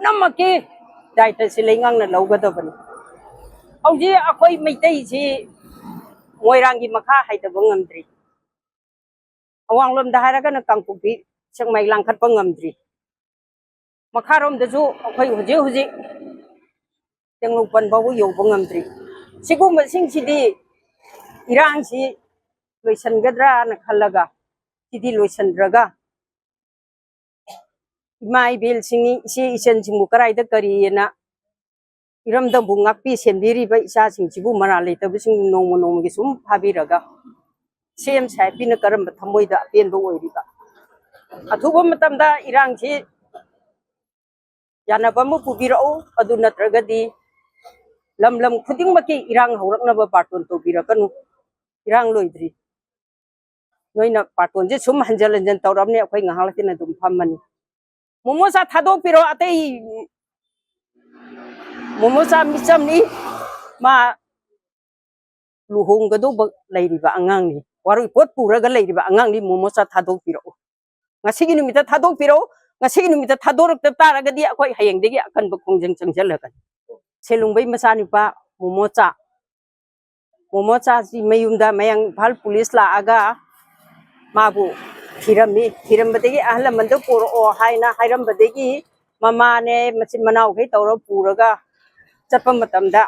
पुनमकी दायित्व से लेंगांगना लौगदबनी हौजी अखोई मैतै से मोइरांगी मखा हाइदब ngamdri अवांगलोम दा हारगना कांगपुपी सेंगमाइ लांखटप ngamdri मखारोम दजु अखोई हुजे हुजे तेंगलुपन बाबु यौब ngamdri सिगुम सिंगसिदि इरांगसि लोइसनगद्रा न खल्लगा सिदि लोइसनद्रगा इमाइ बेल सिंगी इसे इसन सिंगु कराइदा करियना इरमदम बुंगापी सेंबिरिबा इसा सिंगसिबु मरा लेतबसिंग नोंमो नोंमगी सुम फाबिरगा सेम साइपिन करम थमोइदा पेनबो ओइरिबा अथुबो मतमदा इरांगसि यानबम पुबिरओ अदु नत्रगदी लम लम खुदिंगमकी इरांग हौरकनबा पार्टोन तोबिरकनु इरांग लोइद्रि नोइना पार्टोनजे सुम हंजल हंजन तौरबने अखोइ ngahalatina dum phammani momosa thadok piro atei momosa michamni ma luhonggado leiriba angang ni waru pot puraga leiriba angang ni momosa thadok piro ngasigi numita thadok piro ngasigi numita thadorok ta taragadi akhoi hayengdegi akan bkhongjang changjalakan selungbai masani pa momosa si mayumda mayang phal police la aga mabu thiramdegi ahlamanda puro o haina hairambadegi mama ne machin manau gai tawra puraga chapam matamda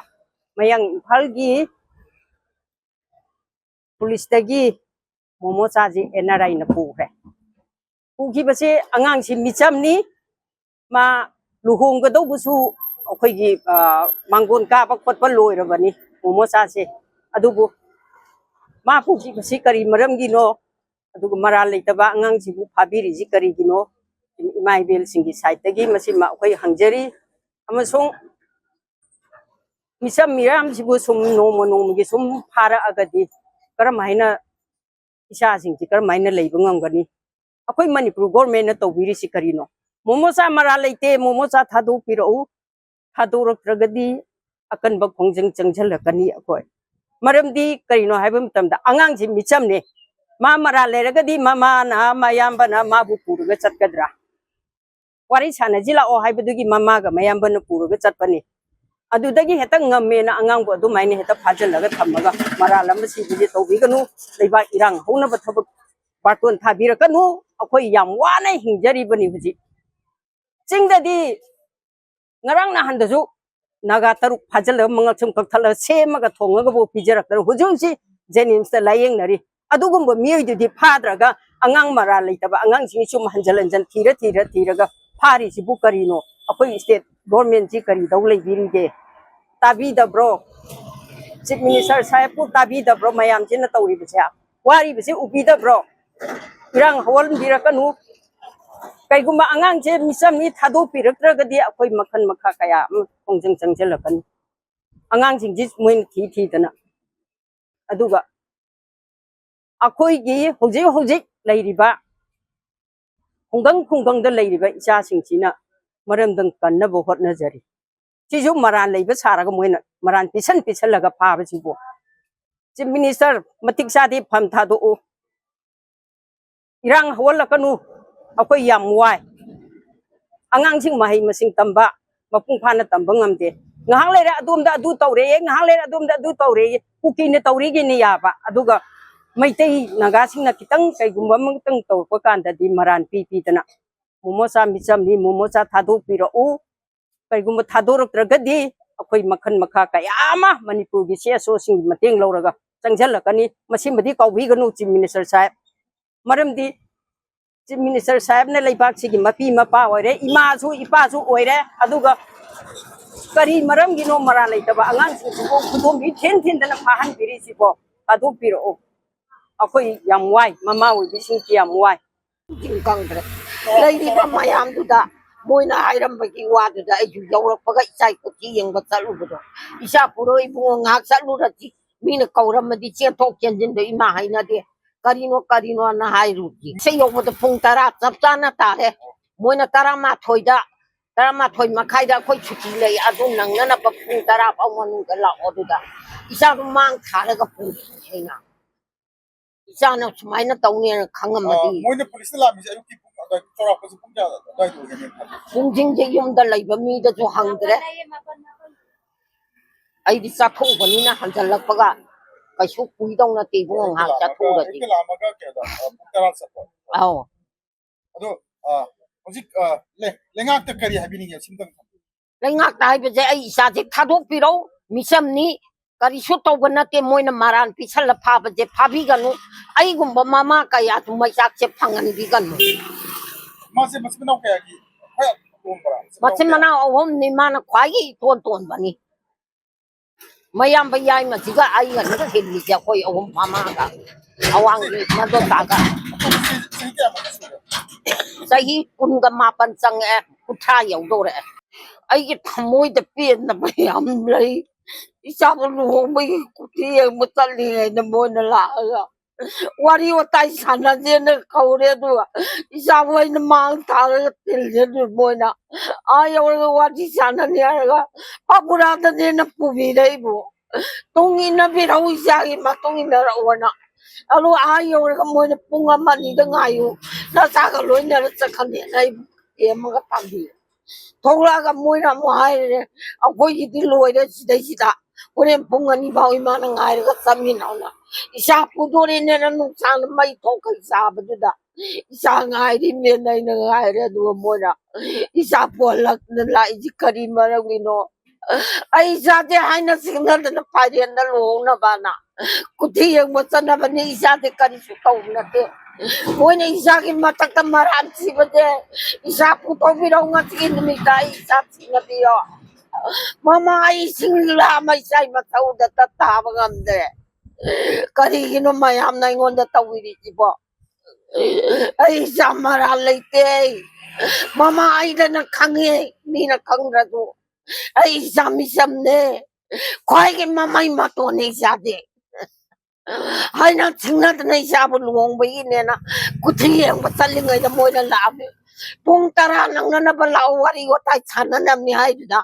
mayang phalgi police dagi momosa ji NRI na pure pugi base angang si michamni ma luhong gado busu akhoi gi mangon ka bak patpa loirabani momosa se adubu ma pugi base kari maram gi no adugu mara leitaba angang sibu phabiri ji kari gi no imai bel singi side dagi masima akhoi hangjari amasong misam miram sibu sum nomo gi sum phara agadi karam haina isa singti karam haina leiba ngamgani अखोई Manipur government न तौबिरी सि करिनो मोमोसा मरा लेते मोमोसा थादो पिरो थादोरक्त्रगदी अकन ब खोंजंग चंगझलकनी अखोई मरमदी करिनो हाइबम तमदा अंगांग सि मिचमने मा मरा लेरगदी मामा ना मायाम्बना माबु पुरुगा चटकद्रा वारी साना जिला ओ हाइबदुगी मामा गा मायाम्बना पुरुगा चटपनी अदुदगी हेता ngमेना अंगांग बो दुमाइने हेता फाजलगा थमगा मरा लमसि बिजे तौबिगनु लेबा इरांग होनब थबक पार्टोन थाबिरकनु अखोई याम वाना हिंजरिबनी हुजी चिंगददी ngarang na handaju naga taruk phajal mangal chum kakthal semaga thongaga bo pijaraktar hujumsi jenims ta layeng nari adugumba miyoi di phadraga angang mara leitaba angang sing chum hanjalanjan thiraga phari si bukarino akhoi state government ji kari dawlei birige tabi da bro chief minister sahib pu tabi da bro mayam jina tawri bcha wari bse ubi da bro irang hawal birakanu kaiguma angang je misam ni thado piraktragadi akhoi makhan makha kaya khongjang changjalakan angang sing ji moin thi dana aduga akhoi gi hoje leiriba khunggang da leiriba icha sing china maramdang kanna bo hotna jari chiju maran leiba saraga moina maran pisan laga pha ba jibo chief minister matik sadi pham thado irang hawalakanu akhoi yam wai angang sing mahai masing tamba mapung phana tamba ngamde ngahang lera adumda adu tawre ngahang lera adumda adu tawre kuki ne tawri gi ne yaba aduga maitei naga sing na kitang kaigumba mangtang tawpa kanda di maran pi dana momosa micham ni momosa thado piro kaigumba thadoroktragadi akhoi makhan makha kayama manipur gi se so sing mateng lawraga changjhalakani masimadi kawbiganu chief minister sahib maramdi chief minister sahib ne leibak sigi mapi mapa oire ima su ipa su oire aduga kari maram gi no mara leitaba angang sing su khudom bi ten dana phahan biri sibo adu piro akhoi yam wai mama oi bising ki yam wai kangdre leiri ba mayam duda moina hairam bagi wa duda ai ju yawrak paga isai ko ti yeng ba chalu budo isa puro ibu ngak chalu rati mina kauram di che tok kenjin de ima haina de karino na hai ruti se yo mo de pung tara chap chana ta he moina tara ma thoi makhai da khoi chuti lei adu nang na pa pung tara pa manu ga la oduda isa mang thara ga pung heina isa na sumaina tawne khangam madi moina police la mi ayu ki ꯆꯥꯎꯔꯥꯛꯄꯁꯤ ꯄꯨꯡ ꯀꯌꯥ ꯑꯗꯨꯋꯥꯏꯗ ꯑꯣꯏꯒꯅꯤ ꯈꯜꯂꯤ? ꯄꯨꯡꯁꯤꯡꯁꯦ ꯌꯨꯝꯗ ꯂꯩꯕ ꯃꯤꯗꯁꯨ ꯍꯪꯗ꯭ꯔꯦ ꯑꯩꯗꯤ ꯆꯠꯊꯣꯛꯎꯕꯅꯤꯅ ꯍꯟꯖꯜꯂꯛꯄꯒ ꯀꯩꯁꯨ ꯀꯨꯏꯗꯧ ꯅꯠꯇꯦ ꯏꯕꯨꯡꯉꯣ ꯉꯥꯏꯍꯥꯛ ꯆꯠꯊꯣꯛꯎꯔꯗꯤ ꯍꯦꯛꯇ ꯂꯥꯛꯑꯝꯃꯒ ꯀꯌꯥꯗ ꯄꯨꯡ 10 ꯆꯠꯄ ꯑꯧ ꯑꯗꯣ ꯍꯧꯖꯤꯛ ꯂꯩꯉꯥꯛꯇ ꯀꯔꯤ ꯍꯥꯏꯕꯤꯅꯤꯡꯉꯦ ꯁꯤꯝꯇꯪ ꯂꯩꯉꯥꯛꯇ ꯍꯥꯏꯕꯁꯦ ꯑꯩ ꯏꯆꯥꯁꯦ ꯊꯥꯗꯣꯛꯄꯤꯔꯧ ꯃꯤꯆꯝꯅꯤ ꯀꯔꯤꯁꯨ ꯇꯧꯕ ꯅꯠꯇꯦ ꯃꯣꯏꯅ ꯃꯔꯥꯟ ꯄꯤꯁꯜꯂ ꯐꯥꯕꯁꯦ ꯐꯥꯕꯤꯒꯅꯨ ꯑꯩꯒꯨꯝꯕ ꯃꯃꯥ ꯀꯌꯥꯁꯨ ꯃꯩꯆꯥꯛꯁꯦ ꯐꯪꯍꯟꯕꯤꯒꯅꯨ ꯃꯥꯁꯦ ꯃꯆꯤꯟ ꯃꯅꯥꯎ ꯀꯌꯥꯒꯤ ꯈꯔ ꯇꯣꯟꯕ꯭ꯔꯥ ꯃꯆꯤꯟ ꯃꯅꯥꯎ ꯑꯍꯨꯝꯅꯤ ꯃꯥꯅ ꯈ꯭ꯋꯥꯏꯒꯤ ꯏꯇꯣꯟ ꯇꯣꯟꯕꯅꯤ ꯃꯌꯥꯝꯕ ꯌꯥꯏꯃꯁꯤꯒ ꯑꯩꯒꯅꯤꯒ ꯍꯤꯜꯂꯤꯁꯦ ꯑꯩꯈꯣꯏ ꯑꯍꯨꯝ ꯃꯃꯥꯒ ꯑꯋꯥꯡꯒꯤ ꯃꯗꯣꯟꯇꯥꯒ ꯆꯍꯤ ꯀꯌꯥꯃꯨꯛ ꯁꯨꯔꯦ? ꯆꯍꯤ 19 ꯆꯪꯉꯛꯑꯦ 30 ꯌꯧꯗꯧꯔꯛꯑꯦ ꯑꯩꯒꯤ ꯊꯃꯣꯏꯗ ꯄꯦꯟꯗꯕ ꯌꯥꯝ ꯂꯩ ꯏꯆꯥꯕꯨ ꯂꯨꯍꯣꯡꯕꯒꯤ ꯀꯨꯊꯤ ꯌꯦꯡꯕ ꯆꯠꯂꯤꯉꯩꯗ ꯃꯣꯏꯅ ꯂꯥꯛꯑꯒ ꯋꯥꯔꯤ ꯋꯥꯇꯥꯏ ꯁꯥꯟꯅꯁꯦꯅ ꯀꯧꯔꯦ ꯑꯗꯨꯒ ꯏꯆꯥꯕꯨ ꯑꯩꯅ ꯃꯥꯡ ꯊꯥꯔꯒ ꯇꯤꯜꯂꯦ ꯑꯗꯨ ꯃꯣꯏꯅ ꯌꯧꯔꯒ ꯋꯥꯔꯤ ꯁꯥꯟꯅꯅꯤ ꯍꯥꯏꯔꯒ ꯄꯥꯕꯨꯔꯥꯗꯅꯦꯅ ꯄꯨꯕꯤꯔꯛꯏꯕꯨ ꯇꯨꯡ ꯏꯟꯅꯕꯤꯔꯛꯎ ꯏꯆꯥꯒꯤ ꯃꯇꯨꯡ ꯏꯟꯅꯔꯛꯑꯣꯅ ꯑꯗꯨ ꯌꯧꯔꯒ ꯃꯣꯏꯅ ꯄꯨꯡ 1 2ꯗ ꯉꯥꯏꯌꯨ ꯅꯆꯥꯒ ꯂꯣꯏꯅꯔ ꯆꯠꯈꯅꯦꯅ ꯑꯩ ꯑꯃꯒ ꯊꯝꯕꯤꯔꯦ ꯊꯣꯛꯂꯛꯑꯒ ꯃꯣꯏꯅ ꯑꯃꯨꯛ ꯍꯥꯏꯔꯦ ꯑꯩꯈꯣꯏꯒꯤꯗꯤ ꯂꯣꯏꯔꯦ ꯁꯤꯗꯩꯁꯤꯗ ꯍꯣꯔꯦꯟ ꯄꯨꯡ 2 ꯐꯥꯎ ꯏꯃꯥꯅ ꯉꯥꯏꯔꯒ ꯆꯠꯃꯤꯟꯅꯧꯅ ꯏꯆꯥ ꯄꯨꯗꯣꯔꯦꯅꯦꯅ ꯅꯨꯡꯁꯥꯡꯅ ꯃꯩ ꯊꯣꯛꯈꯩ ꯆꯥꯕꯗꯨꯗ ꯏꯆꯥ ꯉꯥꯏꯔꯤꯃꯦꯅ ꯑꯩꯅ ꯉꯥꯏꯔꯦ ꯑꯗꯨꯒ ꯃꯣꯏꯅ ꯏꯆꯥ ꯄꯣꯜꯂꯛꯇꯅ ꯂꯥꯛꯏꯁꯤ ꯀꯔꯤ ꯃꯔꯝꯒꯤꯅꯣ ꯑꯩ ꯏꯆꯥꯁꯦ ꯍꯥꯏꯅ ꯁꯤꯡꯅꯗꯅ ꯐꯥꯏꯔꯦꯟꯗ ꯂꯨꯍꯣꯡꯅꯕꯅ ꯀꯨꯊꯤ ꯌꯦꯡꯕ ꯆꯠꯅꯕꯅꯤ ꯏꯆꯥꯁꯦ ꯀꯔꯤꯁꯨ ꯇꯧꯕ ꯅꯠꯇꯦ ꯃꯣꯏꯅ ꯏꯆꯥꯒꯤ ꯃꯊꯛꯇ ꯃꯔꯥꯟ ꯊꯤꯕꯁꯦ ꯏꯆꯥ ꯄꯨꯊꯣꯛꯄꯤꯔꯛꯎ ꯉꯁꯤꯒꯤ ꯅꯨꯃꯤꯠꯇ ꯑꯩ ꯏꯆꯥ ꯁꯤꯡꯅꯕꯤꯌꯣ ꯃꯃꯥ ꯑꯩ ꯁꯤꯡꯂꯥ ꯑꯃ ꯏꯆꯥꯒꯤ ꯃꯊꯧꯗ ꯇꯥꯕ ꯉꯝꯗ꯭ꯔꯦ ꯀꯔꯤꯒꯤꯅꯣ ꯃꯌꯥꯝꯅ ꯑꯩꯉꯣꯟꯗ ꯇꯧꯕꯤꯔꯤꯁꯤꯕꯣ ꯑꯩ ꯏꯆꯥ ꯃꯔꯥꯜ ꯂꯩꯇꯦ ꯃꯃꯥ ꯑꯩꯗꯅ ꯈꯪꯉꯦ ꯃꯤꯅ ꯈꯪꯗ꯭ꯔꯁꯨ ꯑꯩ ꯏꯆꯥ ꯃꯤꯆꯝꯅꯦ ꯈ꯭ꯋꯥꯏꯒꯤ ꯃꯃꯩ ꯃꯇꯣꯟꯅꯦ ꯏꯆꯥꯗꯤ ꯍꯥꯏꯅ ꯁꯤꯡꯅꯗꯅ ꯏꯆꯥꯕꯨ ꯂꯨꯍꯣꯡꯕꯒꯤꯅꯦꯅ ꯀꯨꯊꯤ ꯌꯦꯡꯕ ꯆꯠꯂꯤꯉꯩꯗ ꯃꯣꯏꯅ ꯂꯥꯛꯑꯝꯃꯤ ꯄꯨꯡ 10 ꯅꯪꯅꯅꯕ ꯂꯥꯛꯑꯣ ꯋꯥꯔꯤ ꯋꯥꯇꯥꯏ ꯁꯥꯟꯅꯅꯕꯅꯤ ꯍꯥꯏꯗꯨꯗ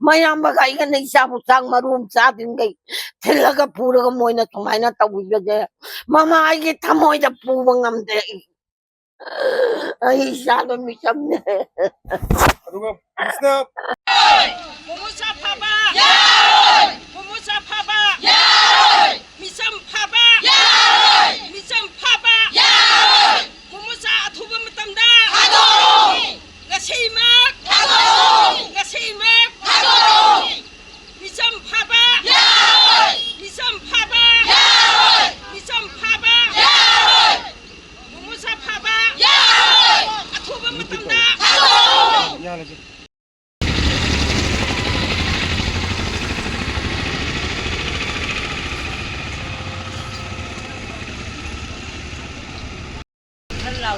ꯃꯌꯥꯝꯕꯒ ꯑꯩꯒꯅ ꯏꯆꯥꯕꯨ ꯆꯥꯛ ꯃꯔꯨꯝ ꯆꯥꯗ꯭ꯔꯤꯉꯩ ꯊꯤꯜꯂꯒ ꯄꯨꯔꯒ ꯃꯣꯏꯅ ꯁꯨꯃꯥꯏꯅ ꯇꯧꯕꯤꯕꯁꯦ ꯃꯃꯥ ꯑꯩꯒꯤ ꯊꯃꯣꯏꯗ ꯄꯨꯕ ꯉꯝꯗꯦ ꯑꯩ ꯏꯆꯥꯗꯣ ꯃꯤꯆꯝꯅꯦ ꯑꯗꯨꯒ ꯄꯨꯂꯤꯁꯅ Mumusa Papa! Yay! Mumusa Papa! Yay! Misam Papa! Yay! Misam Papa! Yay! Mumusa Athuba Matamda! Hado! Ngasimak! Hado! Ngasimak! Hado! Misam Papa! Yay! Misam Papa! Yay! Misam Papa! Yay! Mumusa Papa! Yay! Athuba Matamda! Hado! ꯂꯥꯎ